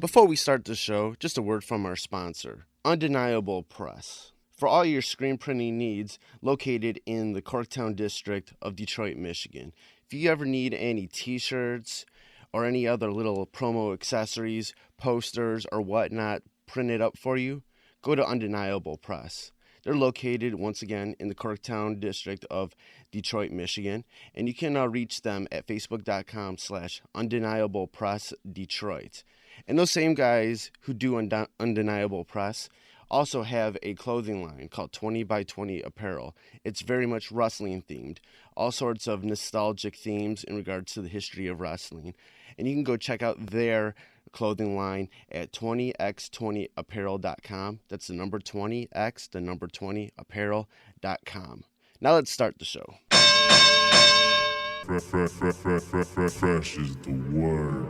Before we start the show, just a word from our sponsor, Undeniable Press. For all your screen printing needs, located in the Corktown district of Detroit, Michigan. If you ever need any t-shirts or any other little promo accessories, posters, or whatnot printed up for you, go to Undeniable Press. They're located, once again, in the Corktown district of Detroit, Michigan, and you can reach them at facebook.com/undeniablepressdetroit. And those same guys who do Undeniable Press also have a clothing line called 20 by 20 Apparel. It's very much wrestling themed, all sorts of nostalgic themes in regards to the history of wrestling. And you can go check out their clothing line at 20x20apparel.com. That's the number 20x, the number 20apparel.com. Now let's start the show. Fresh is the word.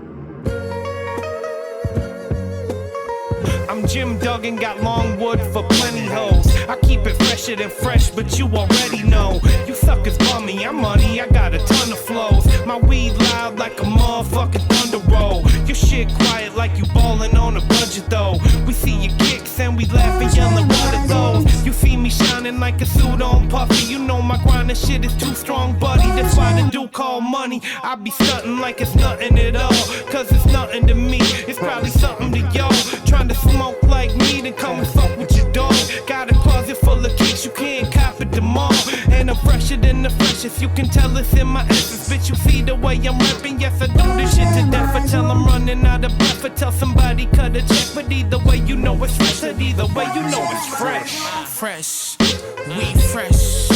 I'm Jim Duggan, got long wood for plenty hoes. I keep it fresher than fresh, but you already know. You suckers bummy, I'm money, I got a ton of flows. My weed loud like a motherfucking thunder roll. Your shit quiet like you ballin' on a budget though. We see your kicks and we laugh and yellin' what are those. You see me shining like a suit on puffy. You know my grindin' shit is too strong, buddy. That's why the dude call money. I be stuntin' like it's nothing at all. Cause it's nothing to me, it's probably something to y'all. Trying to smoke like me, then come and fuck with your dog. Got a closet full of kicks, you can't cop it them all. And I'm fresher than the freshest, you can tell it's in my essence. Bitch, you see the way I'm rapping, yes I do this shit to death. Until I'm running out of breath, or tell somebody cut a check. But either way you know it's fresh, and either way you know it's fresh. Fresh, we fresh.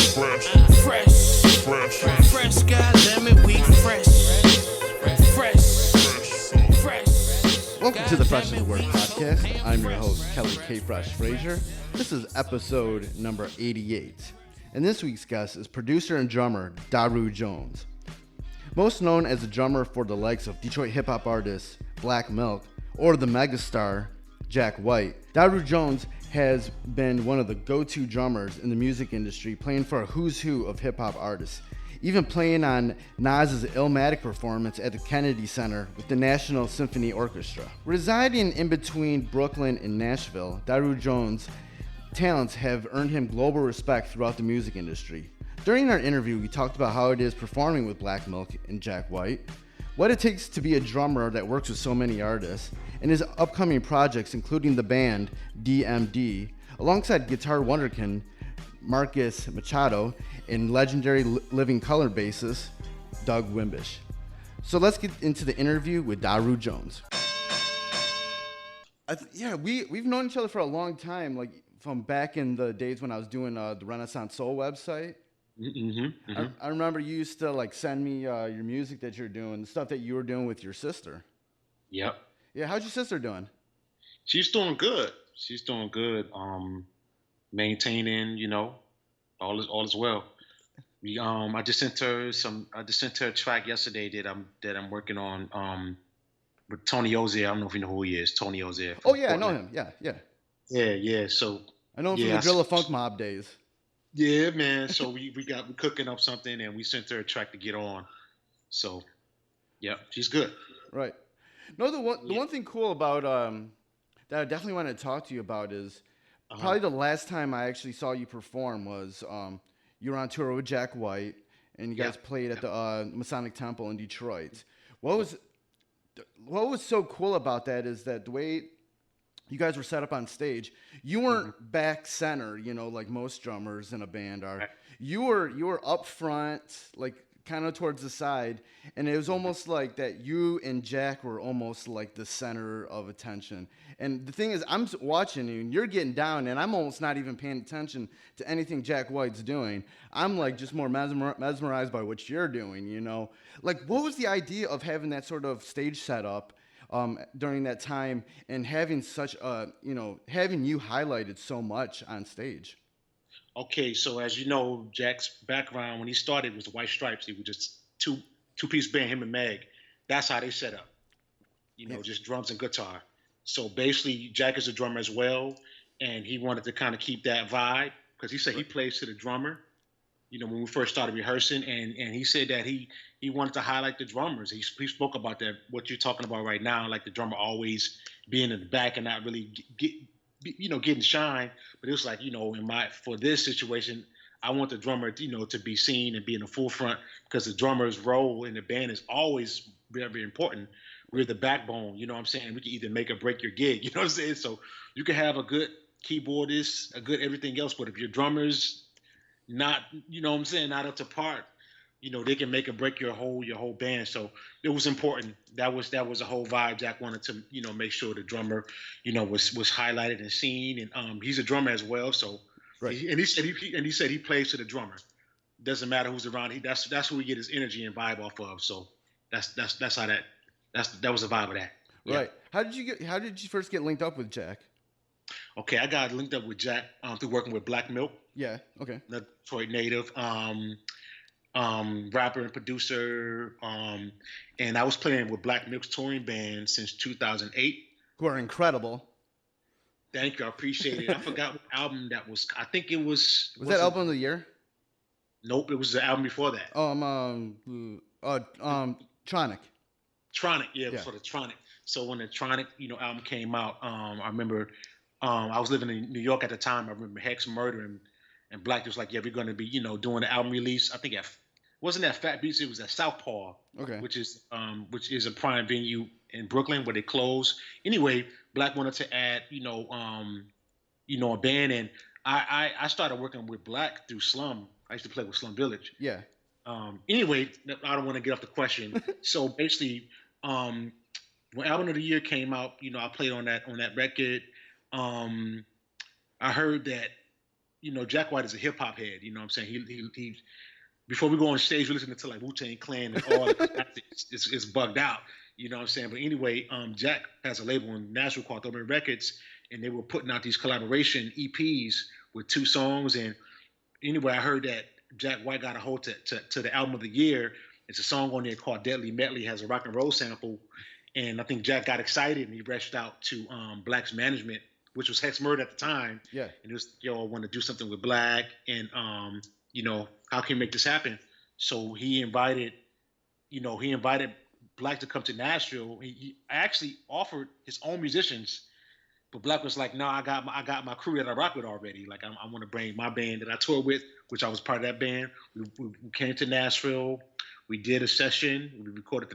Fresh, goddammit, we fresh. Welcome to the Fresh is the Word podcast. I'm your host, Kelly K. Fresh Frazier. This is episode number 88. And this week's guest is producer and drummer Daru Jones. Most known as a drummer for the likes of Detroit hip-hop artists Black Milk or the megastar Jack White, Daru Jones has been one of the go-to drummers in the music industry, playing for a who's who of hip-hop artists. Even playing on Nas Illmatic performance at the Kennedy Center with the National Symphony Orchestra. Residing in between Brooklyn and Nashville, Daru Jones' talents have earned him global respect throughout the music industry. During our interview, we talked about how it is performing with Black Milk and Jack White, what it takes to be a drummer that works with so many artists, and his upcoming projects including the band DMD, alongside guitar wunderkind Marcus Machado and legendary living color bassist Doug Wimbish. So let's get into the interview with Daru Jones. We've known each other for a long time, like from back in the days when I was doing the Renaissance Soul website. I remember you used to like send me your music that you're doing, the stuff that you were doing with your sister. Yep. Yeah, how's your sister doing? She's doing good. Maintaining, all is well. I just sent her a track yesterday that I'm working on with Tony Ozier. I don't know if you know who he is, Tony Ozier. Oh yeah, Portland. I know him. Yeah. So I know him from the Drilla Funk Mob days. Yeah, man. So we're cooking up something, and we sent her a track to get on. So, yeah, she's good. Right. No, the one thing cool about that I definitely want to talk to you about is probably the last time I actually saw you perform was you were on tour with Jack White, and you guys played at the Masonic Temple in Detroit. What was so cool about that is that the way you guys were set up on stage, you weren't back center, like most drummers in a band are. Right. You were up front, like kind of towards the side, and it was almost like that you and Jack were almost like the center of attention. And the thing is, I'm watching you, and you're getting down, and I'm almost not even paying attention to anything Jack White's doing. I'm like just more mesmerized by what you're doing, Like, what was the idea of having that sort of stage setup during that time, and having such having you highlighted so much on stage? Okay, so as you know, Jack's background when he started was the White Stripes. He was just two-piece band, him and Meg. That's how they set up. Just drums and guitar. So basically, Jack is a drummer as well, and he wanted to kind of keep that vibe because he said he plays to the drummer, when we first started rehearsing, and he said that he wanted to highlight the drummers. He spoke about that, what you're talking about right now, like the drummer always being in the back and not really getting shine. But it was like, for this situation, I want the drummer, to be seen and be in the forefront, because the drummer's role in the band is always very, very important. We're the backbone, you know what I'm saying? We can either make or break your gig, you know what I'm saying? So you can have a good keyboardist, a good everything else, but if your drummer's not, not up to par, they can make or break your whole band. So it was important. That was a whole vibe. Jack wanted to, make sure the drummer, was highlighted and seen. And he's a drummer as well. So, right. He said he plays to the drummer. Doesn't matter who's around. That's who he get his energy and vibe off of. So that was the vibe of that. Right. Yeah. How did you first get linked up with Jack? Okay, I got linked up with Jack through working with Black Milk. Yeah. Okay. Detroit native, rapper and producer, and I was playing with Black Milk's touring band since 2008. Who are incredible. Thank you, I appreciate it. I forgot what album that was. I think it was. Was that album of the year? Nope, it was the album before that. Tronic. Tronic, yeah, for the Tronic. So when the Tronic, album came out, I remember I was living in New York at the time. I remember Hex Murder and Black was like, yeah, we're going to be, doing the album release. I think wasn't that Fat Beats, it was at Southpaw, okay, which is a prime venue in Brooklyn where they close. Anyway, Black wanted to add, a band, and I started working with Black through Slum. I used to play with Slum Village. Yeah. Anyway, I don't want to get off the question. So basically, when Album of the Year came out, I played on that record. I heard that, Jack White is a hip hop head. You know what I'm saying? He before we go on stage, we're listening to like Wu-Tang Clan and all it's bugged out. You know what I'm saying? But anyway, Jack has a label in Nashville called Urban Records, and they were putting out these collaboration EPs with 2 songs. And anyway, I heard that Jack White got a hold to the Album of the Year. It's a song on there called Deadly Medley, has a rock and roll sample. And I think Jack got excited and he rushed out to Black's management, which was Hex Murder at the time. Yeah. And it was, I want to do something with Black, and how can we make this happen? So he invited Black to come to Nashville. He actually offered his own musicians, but Black was like, no, I got my crew that I rock with already. Like I want to bring my band that I toured with, which I was part of that band. We came to Nashville. We did a session. We recorded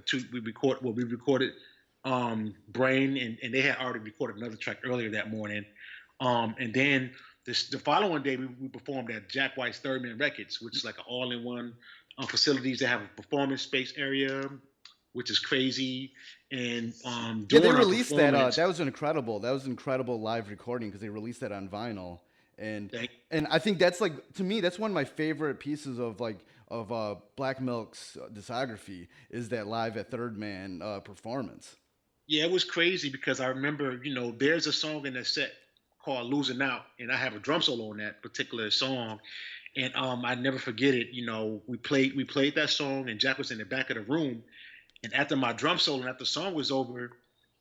Brain, and they had already recorded another track earlier that morning. And then the following day, we performed at Jack White's Third Man Records, which is like an all-in-one facilities. They have a performance space area, which is crazy. And they released that. That was incredible. That was an incredible live recording because they released that on vinyl. And I think that's like, to me, that's one of my favorite pieces of Black Milk's discography is that live at Third Man performance. Yeah, it was crazy because I remember, there's a song in that set called Losing Out, and I have a drum solo on that particular song. And I never forget it. We played that song, and Jack was in the back of the room. And after my drum solo and after the song was over,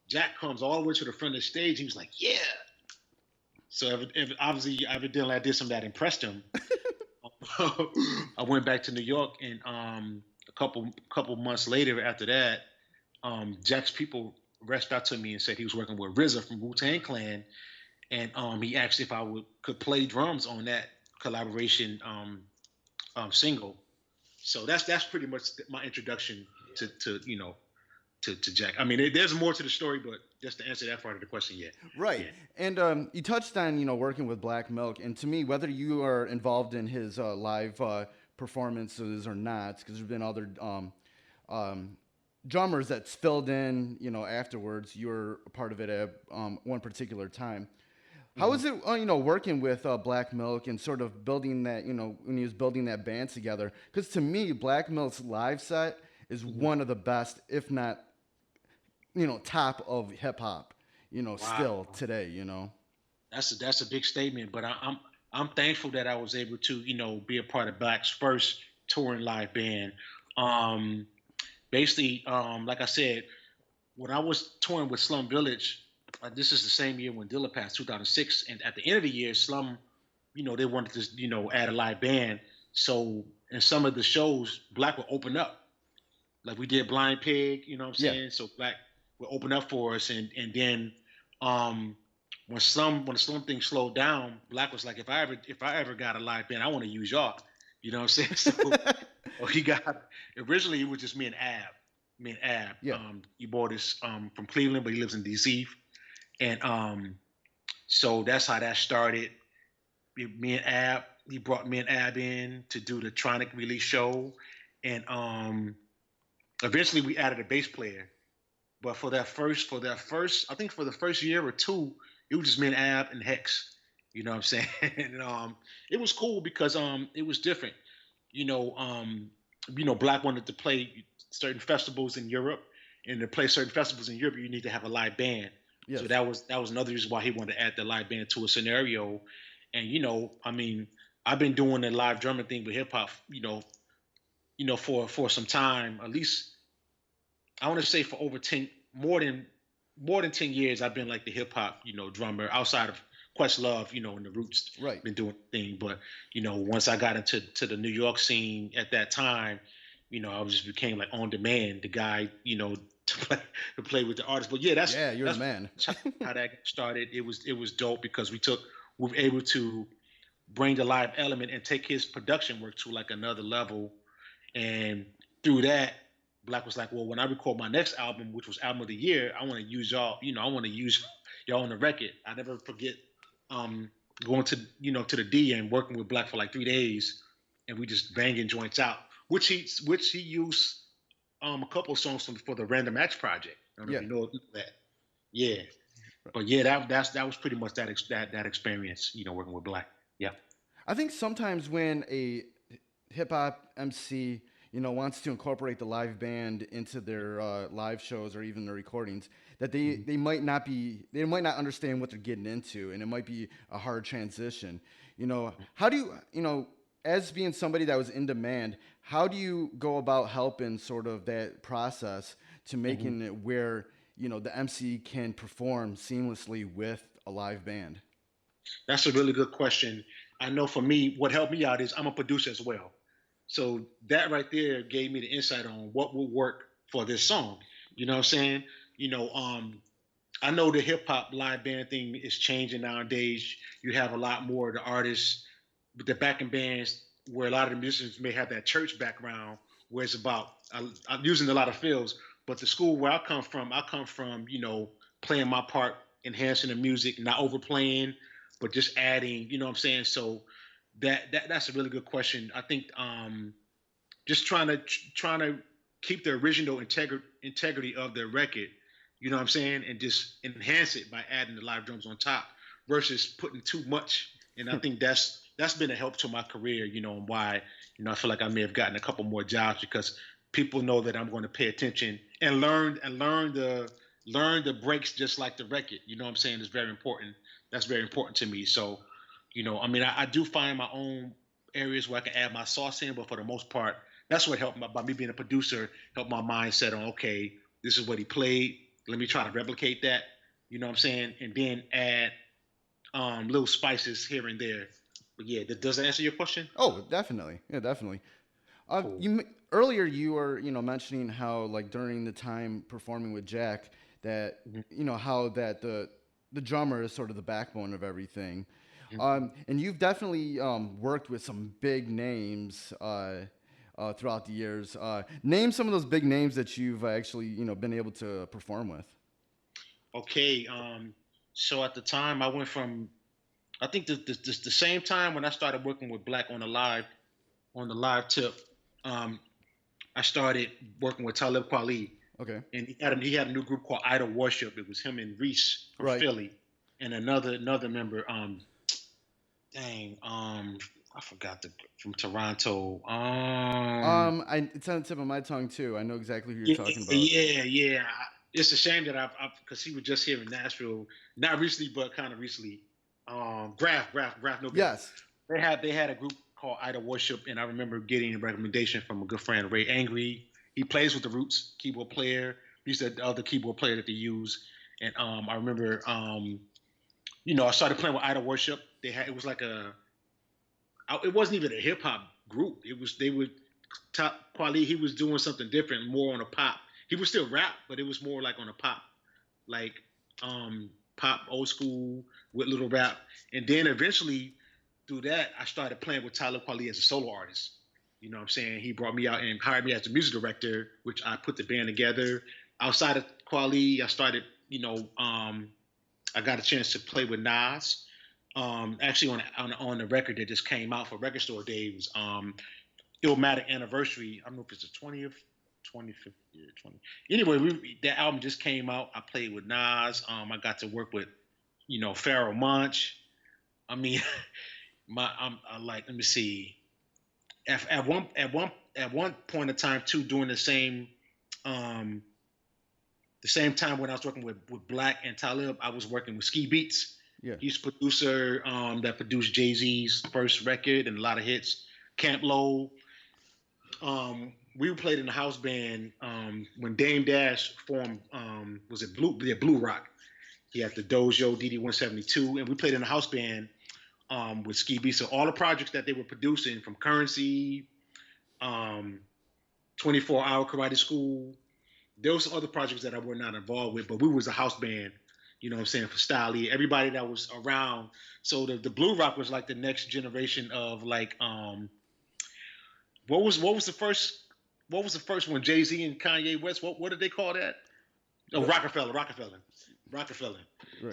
Jack comes all the way to the front of the stage. He was like, yeah. So obviously, evidently I did something that impressed him. I went back to New York, and a couple months later after that, Jack's people reached out to me and said he was working with RZA from Wu-Tang Clan, and he asked if I could play drums on that collaboration single. So that's pretty much my introduction to Jack. I mean, there's more to the story, but just to answer that part of the question, yeah. Right. Yeah. And you touched on, working with Black Milk. And to me, whether you are involved in his live performances or not, because there's been other drummers that's filled in, afterwards. You were a part of it at one particular time. How was it, working with Black Milk and sort of building that, when he was building that band together? Because to me, Black Milk's live set is one of the best, if not, top of hip hop, wow. Still today, That's a big statement, but I'm thankful that I was able to, be a part of Black's first touring live band. Basically, like I said, when I was touring with Slum Village, this is the same year when Dilla passed, 2006, and at the end of the year, Slum, they wanted to, add a live band. So in some of the shows, Black would open up. Like we did Blind Pig, you know what I'm saying? So Black would open up for us, and then when some things slowed down, Black was like, if I ever got a live band, I want to use y'all. You know what I'm saying? So he got originally it was just me and Ab. Yeah. He bought us from Cleveland, but he lives in DC. And so that's how that started. Me and Ab, he brought me and Ab in to do the Tronic release show. And eventually we added a bass player. But for that first, I think for the first year or two, it was just me and Ab and Hex. You know what I'm saying? And it was cool because it was different. Black wanted to play certain festivals in Europe, and to play certain festivals in Europe, you need to have a live band. Yes. So that was another reason why he wanted to add the live band to a scenario. And I've been doing the live drumming thing with hip hop, for some time. At least I want to say for more than 10 years, I've been like the hip hop, drummer outside of Questlove, in the Roots, right. Been doing the thing. But, once I got into the New York scene at that time, I just became like on demand, the guy, to play with the artists. But yeah, that's the man. How that started. It was dope because we were able to bring the live element and take his production work to like another level. And through that, Black was like, well, when I record my next album, which was album of the year, I want to use y'all, I want to use y'all on the record. I never forget going to, to the D and working with Black for like 3 days, and we just banging joints out, which he used a couple of songs for the Random Acts project. I don't know if you know that. Yeah. But yeah, that was pretty much that experience, working with Black. Yeah. I think sometimes when a hip hop MC, wants to incorporate the live band into their live shows or even their recordings, that they might not understand what they're getting into, and it might be a hard transition. How do you, as being somebody that was in demand, how do you go about helping sort of that process to making it where, the MC can perform seamlessly with a live band? That's a really good question. I know for me, what helped me out is I'm a producer as well. So that right there gave me the insight on what would work for this song. You know what I'm saying? I know the hip hop live band thing is changing nowadays. You have a lot more of the artists, the backing bands, where a lot of the musicians may have that church background, where it's about I'm using a lot of fills. But the school where I come from, playing my part, enhancing the music, not overplaying, but just adding. You know what I'm saying? So that's a really good question. I think just trying to keep the original integrity of the record, you know what I'm saying, and just enhance it by adding the live drums on top versus putting too much. And I think that's been a help to my career, and why, I feel like I may have gotten a couple more jobs because people know that I'm going to pay attention and learn the breaks just like the record. You know what I'm saying? It's very important. That's very important to me. So, I do find my own areas where I can add my sauce in, but for the most part, that's what helped by me being a producer, helped my mindset on, okay, this is what he played. Let me try to replicate that. You know what I'm saying? And then add little spices here and there. But yeah, does that answer your question? Oh, definitely. Yeah, definitely. Cool. Earlier you were, mentioning how like during the time performing with Jack that, how that the drummer is sort of the backbone of everything. And you've definitely worked with some big names throughout the years. Name some of those big names that you've actually, been able to perform with. Okay. So at the time I went from, I think the same time when I started working with Black on the live tip, I started working with Talib Kweli. Okay. And he had a new group called Idol Worship. It was him and Reese from Philly, and another member. I forgot from Toronto. It's on the tip of my tongue too. I know exactly who you're talking about. Yeah. It's a shame that because he was just here in Nashville, not recently, but kind of recently. Graf no. Yes. They had a group called Idol Worship, and I remember getting a recommendation from a good friend, Ray Angry. He plays with the Roots, keyboard player. He's the other keyboard player that they use. And I remember, I started playing with Idol Worship. It was like it wasn't even a hip hop group. They would top Kweli. He was doing something different, more on a pop. He would still rap, but it was more like on a pop, like pop old school with little rap. And then eventually through that, I started playing with Tyler Kweli as a solo artist. You know what I'm saying? He brought me out and hired me as the music director, which I put the band together. Outside of Kweli, I started, I got a chance to play with Nas. Actually on the record that just came out for Record Store Day, it was Illmatic Anniversary. I don't know if it's the 20th, 25th year, 20. Anyway, that album just came out. I played with Nas. I got to work with, Pharoah Monch. I mean, let me see. At one point in time too, during the same time when I was working with Black and Talib, I was working with Ski Beats. Yeah. He's a producer that produced Jay-Z's first record and a lot of hits. Camp Low. We played in the house band when Dame Dash formed. Was it Blue Rock? He had the Dojo DD-172, and we played in the house band with Ski B. So all the projects that they were producing, from Currency, 24-Hour Karate School, there was other projects that I were not involved with, but we was a house band. You know what I'm saying, for Styley, everybody that was around. So the Blue Rock was like the next generation of like what was the first one? Jay-Z and Kanye West. What did they call that? Oh, Rockefeller. Right.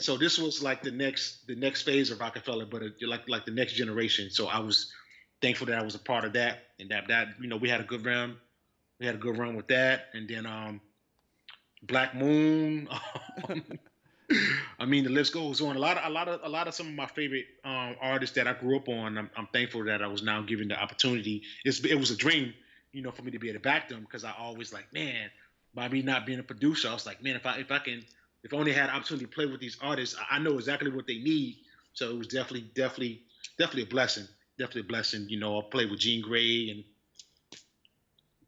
So this was like the next phase of Rockefeller, but like the next generation. So I was thankful that I was a part of that, and that we had a good run. We had a good run with that, and then Black Moon. I mean, the list goes on. A lot of some of my favorite artists that I grew up on. I'm thankful that I was now given the opportunity. It was a dream, for me to be able to back them, because I always like, man, by me not being a producer, I was like, man, if I only had the opportunity to play with these artists, I know exactly what they need. So it was definitely a blessing. Definitely a blessing. I played with Jean Grey,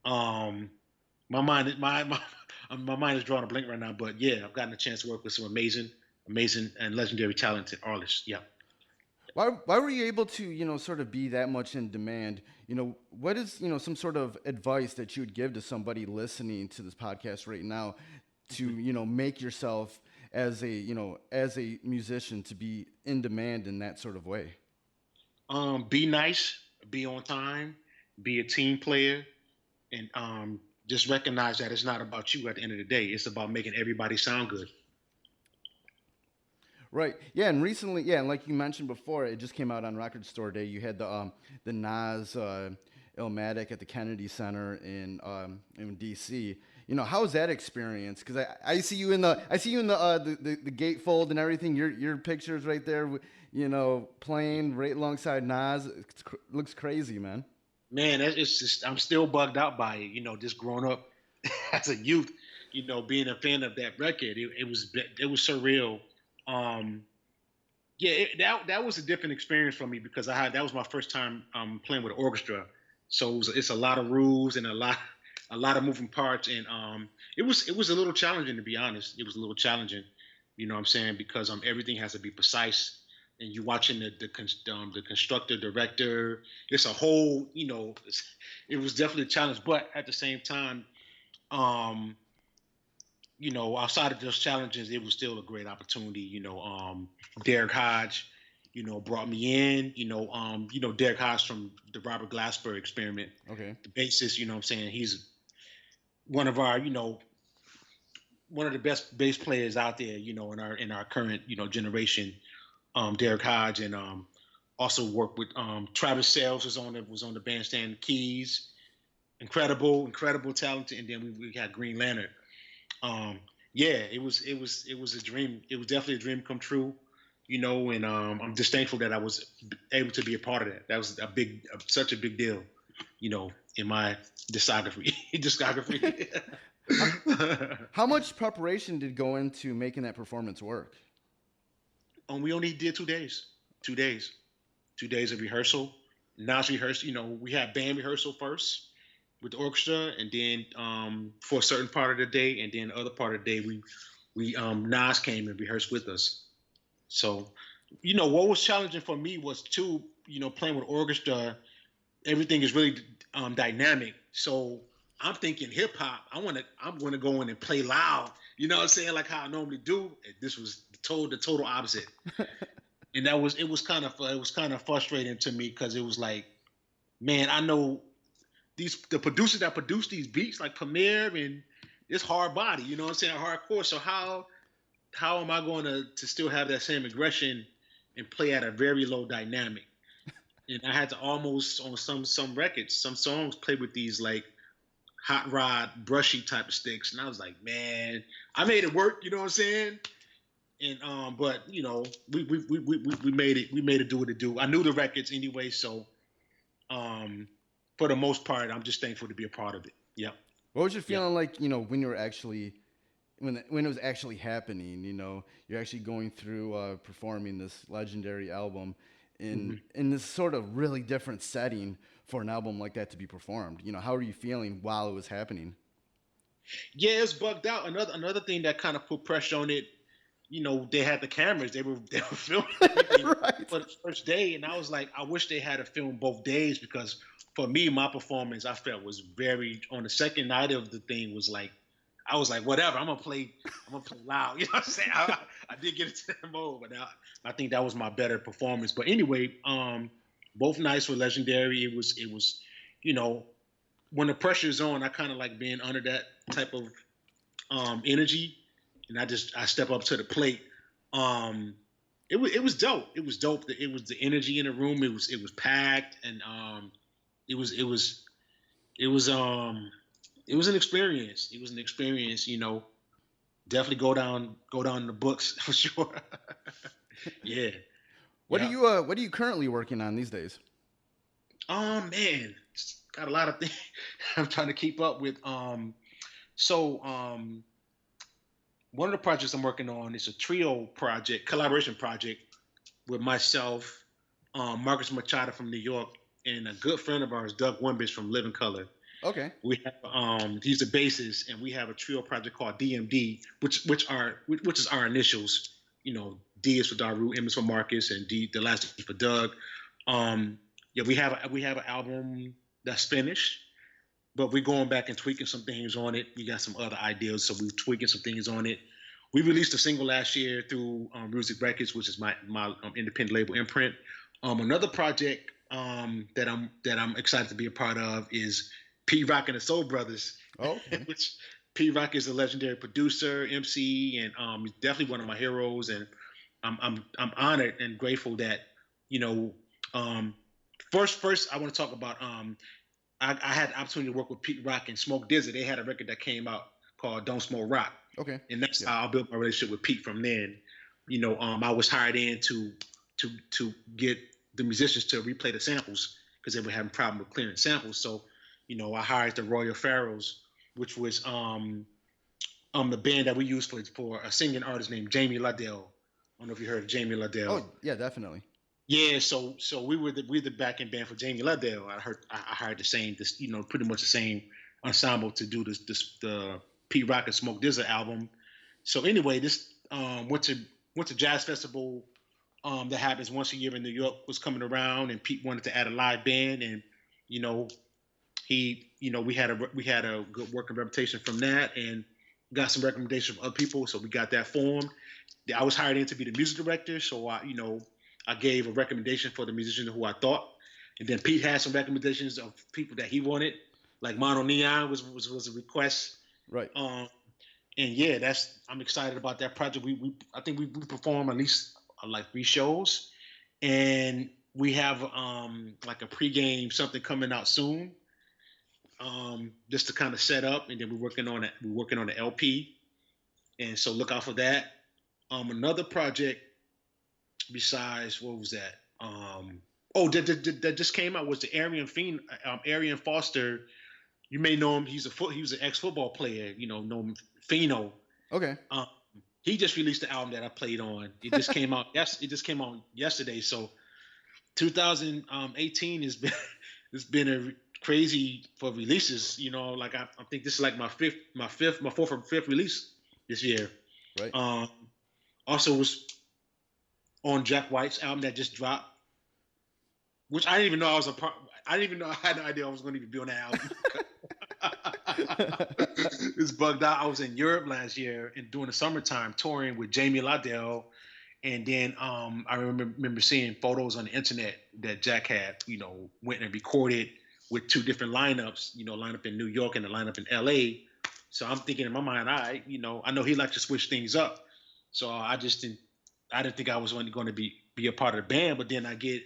and my mind is drawing a blank right now, but yeah, I've gotten a chance to work with some amazing and legendary talented artists. Yeah. Why were you able to, sort of be that much in demand? What is, some sort of advice that you would give to somebody listening to this podcast right now to, make yourself as a musician to be in demand in that sort of way? Be nice, be on time, be a team player, and just recognize that it's not about you at the end of the day. It's about making everybody sound good. Right. Yeah. And recently, and like you mentioned before, it just came out on Record Store Day. You had the Nas Illmatic at the Kennedy Center in DC. How was that experience? Because I see you in the gatefold and everything. Your pictures right there, playing right alongside Nas. It looks crazy, man. Man, it's just, I'm still bugged out by it. Just growing up as a youth, being a fan of that record, it was surreal. That was a different experience for me, because that was my first time playing with an orchestra. So it's a lot of rules and a lot of moving parts, and it was a little challenging, to be honest. It was a little challenging, what I'm saying, because everything has to be precise. And you're watching the constructor, director. It's a whole, it was definitely a challenge. But at the same time, outside of those challenges, it was still a great opportunity. Derek Hodge, brought me in. Derek Hodge from the Robert Glasper Experiment. Okay. The bassist, what I'm saying, he's one of our, one of the best bass players out there, in our current, generation. Derek Hodge, and also worked with Travis Sales was on the bandstand keys. Incredible talented, and then we had Green Lantern. It was a dream. It was definitely a dream come true, and I'm just thankful that I was able to be a part of that. That was such a big deal, in my discography. How much preparation did go into making that performance work? We only did 2 days. 2 days. 2 days of rehearsal. Nas rehearsed. We had band rehearsal first with the orchestra, and then for a certain part of the day, and then the other part of the day, we Nas came and rehearsed with us. So, what was challenging for me was too, playing with orchestra. everything is really dynamic. So I'm thinking hip hop. I'm gonna go in and play loud. You know what I'm saying? Like how I normally do. This was the total opposite. And it was kind of frustrating to me because it was like, man, I know the producers that produce these beats like Premier and it's hard body. You know what I'm saying? Hardcore. So how am I going to still have that same aggression and play at a very low dynamic? And I had to almost on some records, some songs play with these like hot rod brushy type of sticks, and I was like, man, I made it work. You know what I'm saying? And but you know, we made it do what it do. I knew the records anyway, so for the most part, I'm just thankful to be a part of it. Yep. What was you feeling like, you know, when you were actually when it was actually happening? You know, you're actually going through performing this legendary album in this sort of really different setting for an album like that to be performed. You know, how were you feeling while it was happening? Yeah, it was bugged out. Another thing that kind of put pressure on it, you know, they had the cameras. They were filming everything Right. for the first day, and I was like, I wish they had to film both days because for me, my performance I felt was very on the second night of the thing was like, I was like, whatever, I'm gonna play loud. You know what I'm saying? I did get into that mode, but I think that was my better performance. But anyway, both nights were legendary. It was, you know, when the pressure's on, I kind of like being under that type of energy, and I step up to the plate. It was dope. It was dope. It was the energy in the room. It was packed, and it was an experience. It was an experience, you know. Definitely go down in the books for sure. Yeah. What are you currently working on these days? Man, got a lot of things I'm trying to keep up with. So one of the projects I'm working on is a trio project, collaboration project with myself, Marcus Machado from New York, and a good friend of ours, Doug Wimbish from Living Color. Okay. We have he's the bassist, and we have a trio project called DMD, which is our initials. You know, D is for Daru, M is for Marcus, and D, the last is for Doug. Yeah, we have an album that's finished, but we're going back and tweaking some things on it. We got some other ideas, so we're tweaking some things on it. We released a single last year through Music Records, which is my independent label imprint. Another project that I'm excited to be a part of is P Rock and the Soul Brothers. Oh, okay. Which P Rock is a legendary producer, MC, and he's definitely one of my heroes. And I'm honored and grateful that, you know, first I want to talk about I had the opportunity to work with Pete Rock and Smoke Dizzy. They had a record that came out called Don't Smoke Rock. Okay. And that's how I built my relationship with Pete from then. You know, I was hired in to get the musicians to replay the samples because they were having a problem with clearing samples. So, you know, I hired the Royal Pharaohs, which was the band that we used for a singing artist named Jamie Laudel. I don't know if you heard of Jamie Laudel. Oh, yeah, definitely. Yeah, so we were the backing band for Jamie Laudel. I hired pretty much the same ensemble to do the Pete Rock and Smoke Dizzy album. So anyway, this went to Jazz Festival that happens once a year in New York was coming around, and Pete wanted to add a live band, and you know, we had a good working reputation from that, and got some recommendations from other people, so we got that formed. I was hired in to be the music director, so I gave a recommendation for the musician who I thought, and then Pete had some recommendations of people that he wanted, like Mono Neon was a request. Right. And yeah, I'm excited about that project. I think we perform at least like 3 shows, and we have like a pregame something coming out soon, just to kind of set up, and then we're working on it. We're working on the LP, and so look out for that. Another project besides what was that? That just came out was the Arian Foster. You may know him. He was an ex-football player. You know him, Fino. Okay. He just released the album that I played on. It just came out. Yes, it just came out yesterday. So 2018 it's been a crazy for releases. You know, like I think this is like my fourth or fifth release this year. Right. Also was on Jack White's album that just dropped, which I didn't even know I was a part. I didn't even know. I had no idea I was going to even be on that album. It's bugged out. I was in Europe last year and during the summertime touring with Jamie Lauderdale, and then I remember seeing photos on the internet that Jack had, went and recorded with two different lineups, lineup in New York and a lineup in LA. So I'm thinking in my mind, I know he likes to switch things up. So I didn't think I was only going to be a part of the band, but then I get,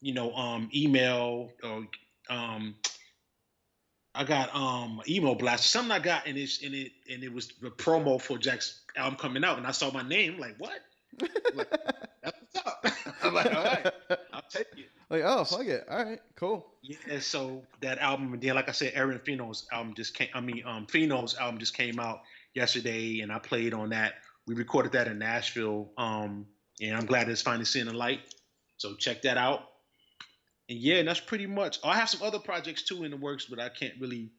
email or I got email blast, something I got, and it was the promo for Jack's album coming out, and I saw my name, like, what? Like, that's what's up. I'm like, all right, I'll take it. Like, oh, fuck it, all right, cool. Yeah, so that album, and then like I said, Aaron Fino's album just came. Fino's album just came out yesterday, and I played on that. We recorded that in Nashville, and I'm glad it's finally seeing the light. So check that out. And yeah, that's pretty much. I have some other projects too in the works, but I can't really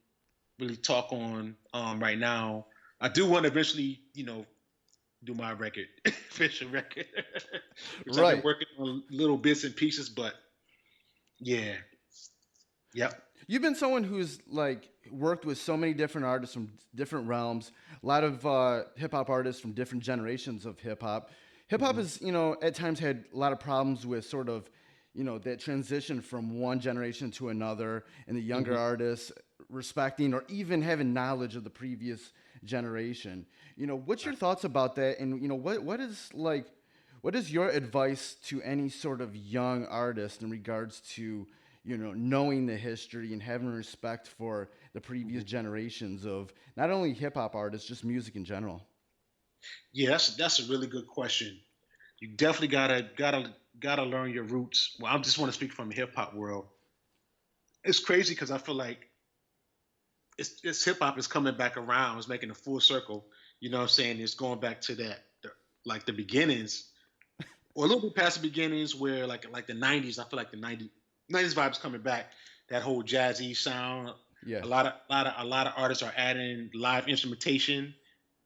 talk on right now. I do want to eventually, do my record, official record. Which Right. I've been working on little bits and pieces, but yeah. Yep. You've been someone who's like worked with so many different artists from different realms, a lot of hip hop artists from different generations of hip hop. Hip hop has, at times had a lot of problems with sort of, that transition from one generation to another, and the younger artists respecting or even having knowledge of the previous generation. What's your thoughts about that? And what is your advice to any sort of young artist in regards to knowing the history and having respect for the previous generations of not only hip hop artists, just music in general? Yeah, that's a really good question. You definitely gotta learn your roots. Well, I just want to speak from the hip hop world. It's crazy because I feel like it's hip hop is coming back around. It's making a full circle. You know what I'm saying? It's going back to like the beginnings, or a little bit past the beginnings, where like the '90s. I feel like the '90s vibes coming back. That whole jazzy sound. Yeah. A lot of artists are adding live instrumentation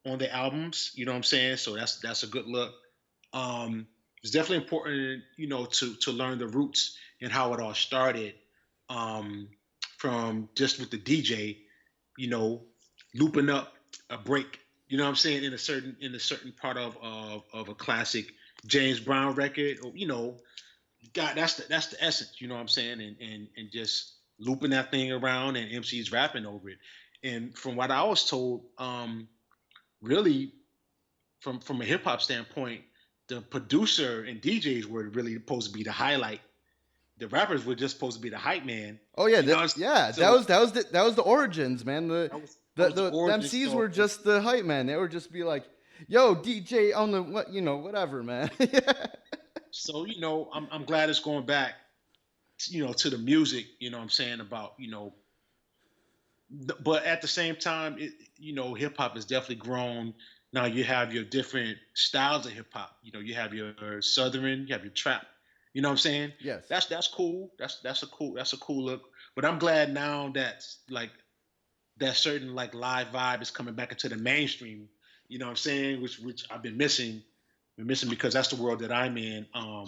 on their albums. You know what I'm saying? So that's a good look. It's definitely important, to learn the roots and how it all started. From just with the DJ, looping up a break. You know what I'm saying, in a certain part of a classic James Brown record, or God, that's the essence. You know what I'm saying, and just looping that thing around and MCs rapping over it. And from what I was told, really, from a hip hop standpoint, the producer and DJs were really supposed to be the highlight. The rappers were just supposed to be the hype man. Oh yeah, So that was the origins, man. The origins, MCs so- were just the hype man. They would just be like, "Yo, DJ on the whatever, man." So I'm glad it's going back, to the music. You know what I'm saying, about but at the same time, hip hop has definitely grown. Now you have your different styles of hip hop. You have your Southern, you have your trap. You know what I'm saying? Yes. That's cool. That's a cool look. But I'm glad now that like that certain like live vibe is coming back into the mainstream. You know what I'm saying? Which I've been missing. Because that's the world that I'm in. I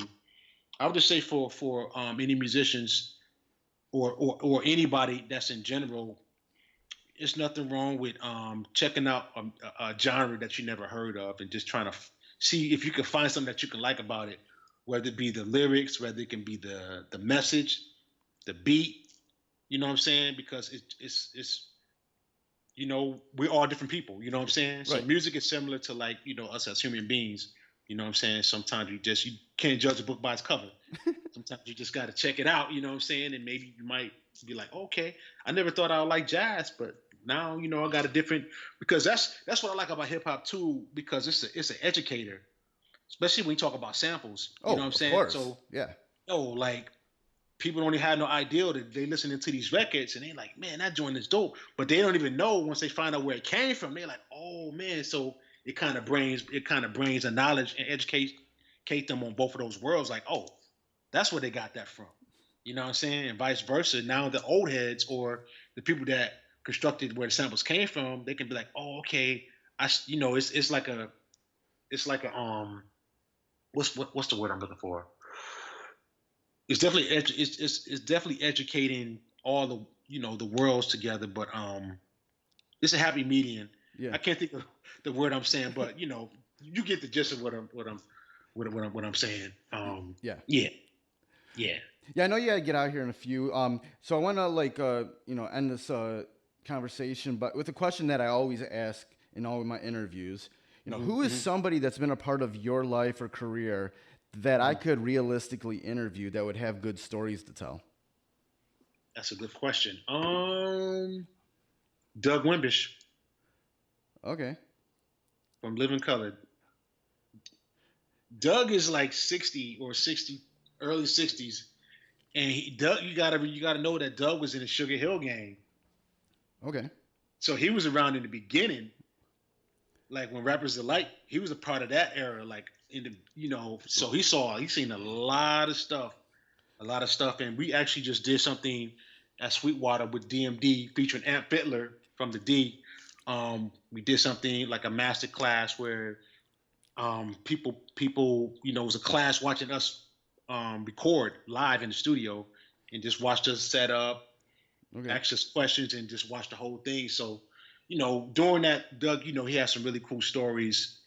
would just say for any musicians or anybody that's in general, it's nothing wrong with checking out a genre that you never heard of and just trying to see if you can find something that you can like about it, whether it be the lyrics, whether it can be the message, the beat. You know what I'm saying? Because it's we're all different people. You know what I'm saying? Right. So music is similar to like us as human beings. You know what I'm saying? Sometimes you can't judge a book by its cover. Sometimes you just got to check it out. You know what I'm saying? And maybe you might be like, okay, I never thought I would like jazz, but now I got a different, because that's what I like about hip hop too, because it's an educator, especially when you talk about samples. You know what I'm saying? Course. So yeah, like people don't even have no idea that they listening to these records and they like, man, that joint is dope, but they don't even know once they find out where it came from. They're like, oh man, so it kind of brings a knowledge and educate them on both of those worlds. Like, oh, that's where they got that from. You know what I'm saying? And vice versa. Now the old heads or the people that constructed where the samples came from, they can be like, oh, okay, it's like a what's the word I'm looking for? it's definitely it's definitely educating all the the worlds together. But it's a happy median. Yeah. I can't think of the word I'm saying, but you get the gist of what I'm saying. Yeah. Yeah. Yeah. Yeah, I know you gotta get out here in a few. So I want to end this conversation, but with a question that I always ask in all of my interviews. Who is somebody that's been a part of your life or career that I could realistically interview that would have good stories to tell? That's a good question. Doug Wimbish Okay. from Living Colored. Doug is like 60 or 60, early 60s, and Doug, you gotta know that Doug was in the Sugar Hill Gang. Okay. So he was around in the beginning, like when Rappers Delight. He was a part of that era, like in the So he's seen a lot of stuff, and we actually just did something at Sweetwater with DMD featuring Amp Fittler from the D. We did something like a master class where people, it was a class watching us record live in the studio and just watched us set up, ask us questions, and just watch the whole thing. So, during that, Doug, he had some really cool stories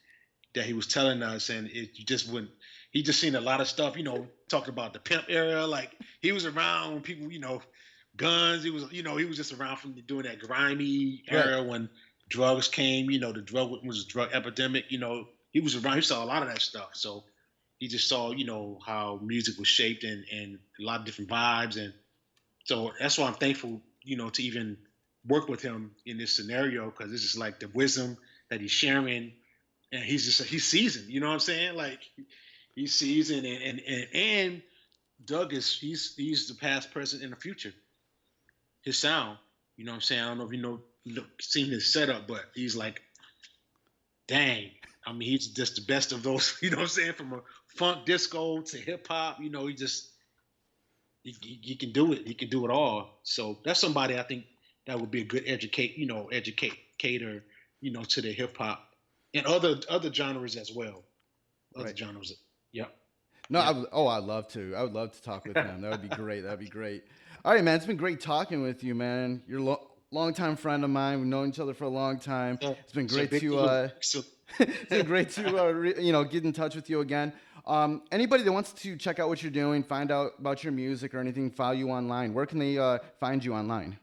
that he was telling us, and you just wouldn't. He just seen a lot of stuff, talking about the pimp era. Like he was around when people, guns. He was just around from doing that grimy era when drugs came. The drug was a drug epidemic. He was around. He saw a lot of that stuff. So he just saw, how music was shaped and a lot of different vibes. And so that's why I'm thankful, to even work with him in this scenario, because this is like the wisdom that he's sharing, and he's seasoned. You know what I'm saying? Like he's seasoned, and Doug he's the past, present, and the future. His sound, you know what I'm saying? I don't know if seen his setup, but he's like, dang. I mean, he's just the best of those, you know what I'm saying? From a funk disco to hip hop, he can do it. He can do it all. So that's somebody I think that would be a good educator, to the hip hop and other genres as well. Other genres. Yeah. No, yeah. I'd love to. I would love to talk with him. That would be great. That'd be great. All right, man. It's been great talking with you, man. You're a longtime friend of mine. We've known each other for a long time. It's been great to it's been great to get in touch with you again. Anybody that wants to check out what you're doing, find out about your music or anything, follow you online. Where can they find you online?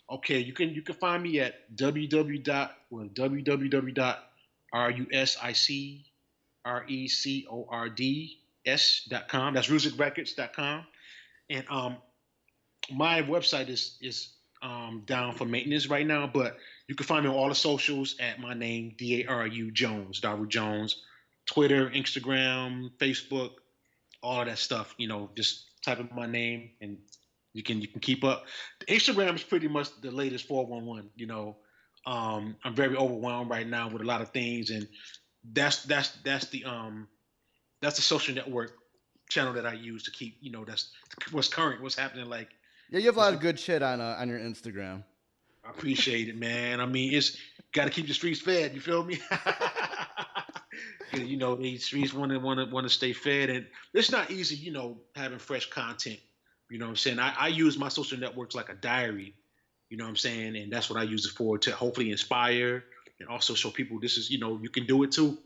Okay, you can find me at www.rusicrecords.com. That's rusicrecords.com. And my website is down for maintenance right now, but you can find me on all the socials at my name, Daru Jones, Daru Jones, Twitter, Instagram, Facebook, all of that stuff. Just type in my name and you can keep up. The Instagram is pretty much the latest 411. I'm very overwhelmed right now with a lot of things, and that's the social network channel that I use to keep. That's what's current, what's happening. Like, yeah, you have a lot of good shit on your Instagram. I appreciate it, man. I mean, it's got to keep the streets fed. You feel me? These streets want to stay fed, and it's not easy. Having fresh content. You know what I'm saying? I use my social networks like a diary. You know what I'm saying? And that's what I use it for, to hopefully inspire and also show people this is, you can do it too.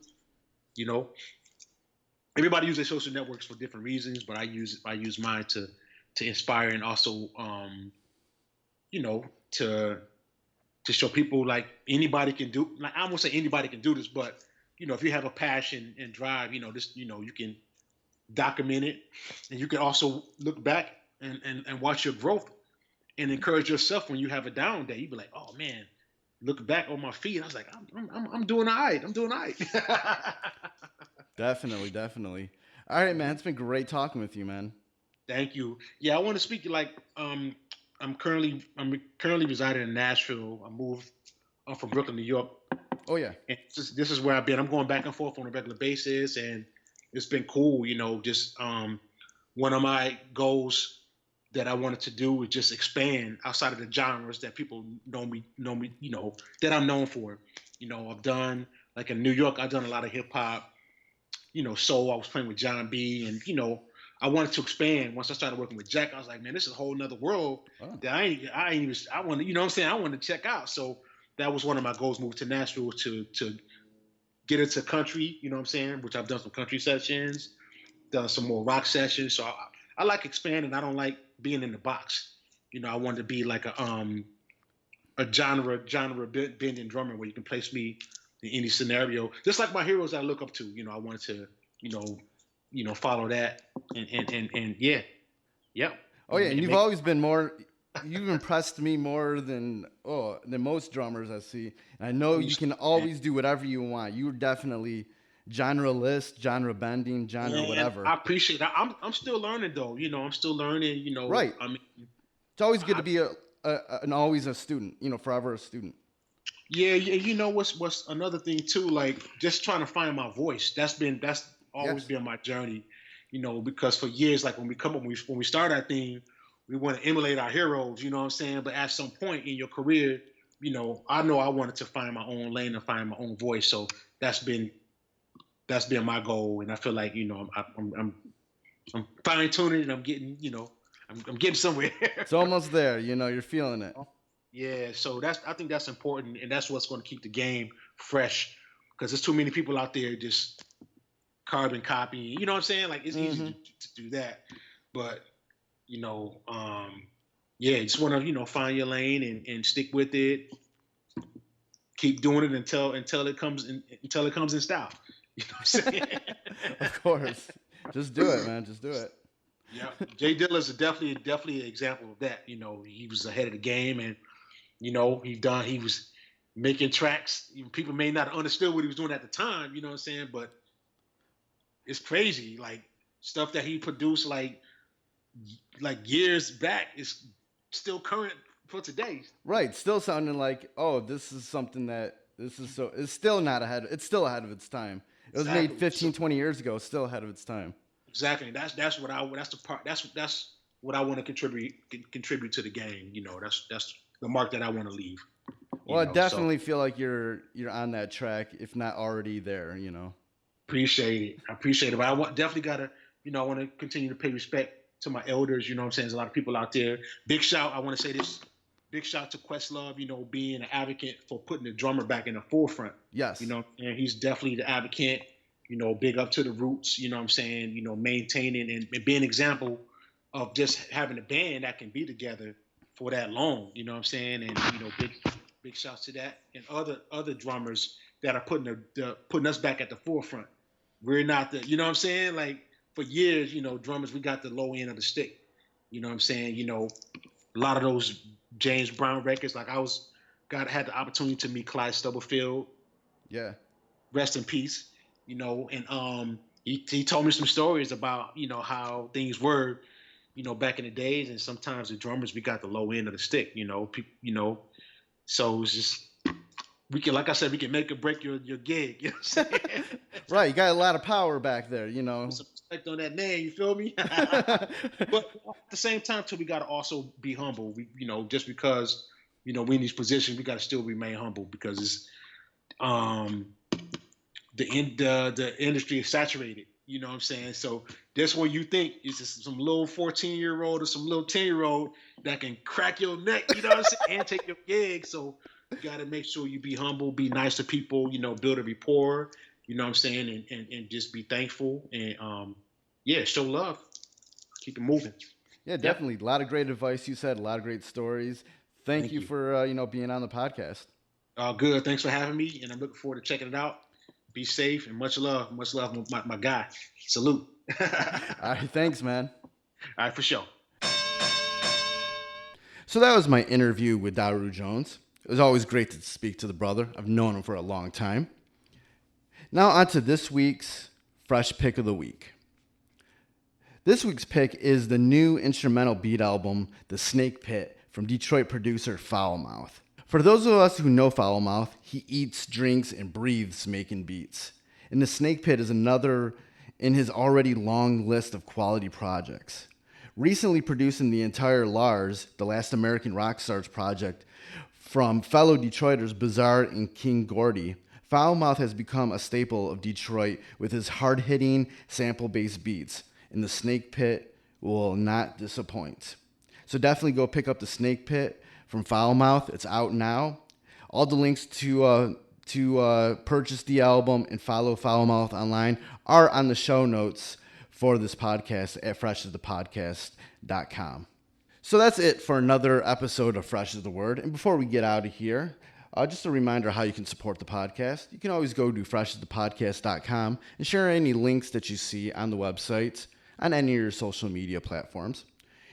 Everybody uses their social networks for different reasons, but I use mine to inspire and also, to show people like anybody can do. Like, I won't say anybody can do this, but if you have a passion and drive, you can document it, and you can also look back and watch your growth and encourage yourself when you have a down day. You be like, oh man, look back on my feet. I was like, I'm doing all right. I'm doing all right. Definitely. All right, man. It's been great talking with you, man. Thank you. Yeah, I want to speak like I'm currently residing in Nashville. I'm from Brooklyn, New York. Oh yeah. And this is where I've been. I'm going back and forth on a regular basis, and it's been cool. Just one of my goals that I wanted to do was just expand outside of the genres that people know me, that I'm known for. I've done, like in New York, I've done a lot of hip hop, soul. I was playing with John B, and I wanted to expand. Once I started working with Jack, I was like, man, this is a whole nother world that I ain't even, I want to, you know what I'm saying? I wanted to check out. So that was one of my goals, moving to Nashville to get into country, you know what I'm saying? Which I've done some country sessions, done some more rock sessions. So I like expanding. I don't like being in the box. You know, I wanted to be like a genre bending drummer where you can place me in any scenario. Just like my heroes I look up to, you know, I wanted to, you know, follow that and yeah. Yep. Oh yeah, and you've always been more. You've impressed me more than most drummers I see. And I know you can always do whatever you want. You're definitely genre-list, genre bending, genre whatever. I appreciate that. I'm still learning though. You know, I'm still learning. You know, right. I mean, it's always good to be always a student. You know, forever a student. Yeah, you know what's another thing too, like just trying to find my voice. That's always been my journey, you know, because for years, like when we start our thing, we want to emulate our heroes, you know what I'm saying? But at some point in your career, you know I wanted to find my own lane and find my own voice. So that's been my goal, and I feel like, you know, I'm fine tuning and I'm getting, you know, I'm getting somewhere. It's almost there, you know, you're feeling it. Yeah, so I think that's important, and that's what's going to keep the game fresh, because there's too many people out there just carbon copying. You know what I'm saying? Like it's easy to do that, but you know, yeah, you just want to, you know, find your lane and stick with it. Keep doing it until it comes in style. You know what I'm saying? Of course, just do it, man. Just do it. Yeah, Jay Dilla is definitely an example of that. You know, he was ahead of the game, and you know, he was making tracks. People may not have understood what he was doing at the time, you know what I'm saying? But it's crazy. Like stuff that he produced like years back is still current for today. Right. Still sounding like, oh, this is something it's still not ahead. It's still ahead of its time. It was made 15, 20 years ago. Still ahead of its time. Exactly. That's what I want to contribute to the game. You know, that's the mark that I want to leave. Well, I definitely feel like you're on that track, if not already there, you know. Appreciate it. But I definitely got to, you know, I want to continue to pay respect to my elders. You know what I'm saying? There's a lot of people out there. I want to say this. Big shout to Questlove, you know, being an advocate for putting the drummer back in the forefront. Yes. You know, and he's definitely the advocate, you know, big up to the roots, you know what I'm saying? You know, maintaining and being an example of just having a band that can be together for that long, you know what I'm saying? And, you know, big shouts to that, and other drummers that are putting us back at the forefront. We're not the, you know what I'm saying? Like for years, you know, drummers, we got the low end of the stick. You know what I'm saying? You know, a lot of those James Brown records, like had the opportunity to meet Clyde Stubblefield. Yeah. Rest in peace. You know, and he told me some stories about, you know, how things were, you know, back in the days, and sometimes the drummers, we got the low end of the stick, you know, so it's just, we can, like I said, we can make or break your gig, you know what I'm saying? Right, you got a lot of power back there, you know. Some respect on that name, you feel me? But at the same time, too, we got to also be humble. We, you know, just because, you know, we're in these positions, we got to still remain humble, because it's, the industry is saturated, you know what I'm saying? So that's when you think it's just some little 14-year-old or some little 10-year-old that can crack your neck, you know what I'm saying, and take your gig. So you got to make sure you be humble, be nice to people, you know, build a rapport, you know what I'm saying, and just be thankful and, yeah, show love. Keep it moving. Yeah, definitely. Yep. A lot of great advice you said, a lot of great stories. Thank you for, you know, being on the podcast. Good. Thanks for having me, and I'm looking forward to checking it out. Be safe, and much love, my guy. Salute. All right, thanks, man. All right, for sure. So that was my interview with Daru Jones. It was always great to speak to the brother. I've known him for a long time. Now on to this week's Fresh Pick of the Week. This week's pick is the new instrumental beat album, The Snake Pit, from Detroit producer Foulmouth. For those of us who know Foulmouth, he eats, drinks, and breathes making beats. And The Snake Pit is another in his already long list of quality projects. Recently producing the entire Lars, the Last American Rock Stars project, from fellow Detroiters Bizarre and King Gordy, Foulmouth has become a staple of Detroit with his hard-hitting, sample-based beats. and the Snake Pit will not disappoint. So definitely go pick up the Snake Pit from Foulmouth. It's out now. All the links to purchase the album and follow Foulmouth online are on the show notes for this podcast at freshasthepodcast.com. So that's it for another episode of Fresh is the Word. And before we get out of here, just a reminder how you can support the podcast. You can always go to freshasthepodcast.com and share any links that you see on the website on any of your social media platforms.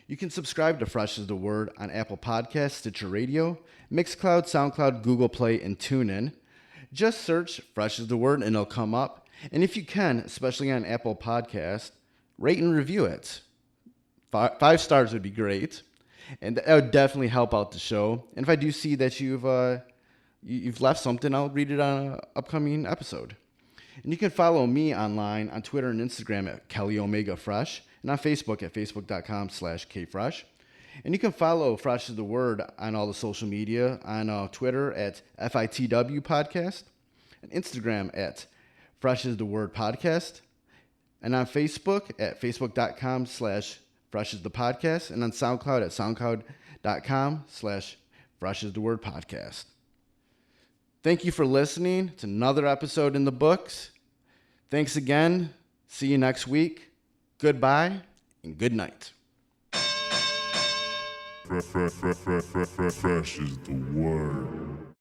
You can subscribe to Fresh is the Word on Apple Podcasts, Stitcher Radio, Mixcloud, SoundCloud, Google Play, and TuneIn. Just search Fresh is the Word and it'll come up. And if you can, especially on Apple Podcasts, rate and review it. 5 stars would be great. And that would definitely help out the show. And if I do see that you've left something, I'll read it on an upcoming episode. And you can follow me online on Twitter and Instagram at KellyOmegaFresh and on Facebook at facebook.com/KFresh. And you can follow Fresh is the Word on all the social media on Twitter at FITW Podcast and Instagram at Fresh is the Word Podcast and on Facebook at facebook.com/Fresh is the Podcast and on SoundCloud at soundcloud.com/Fresh is the Word Podcast. Thank you for listening. It's another episode in the books. Thanks again. See you next week. Goodbye and good night. Fresh is the word.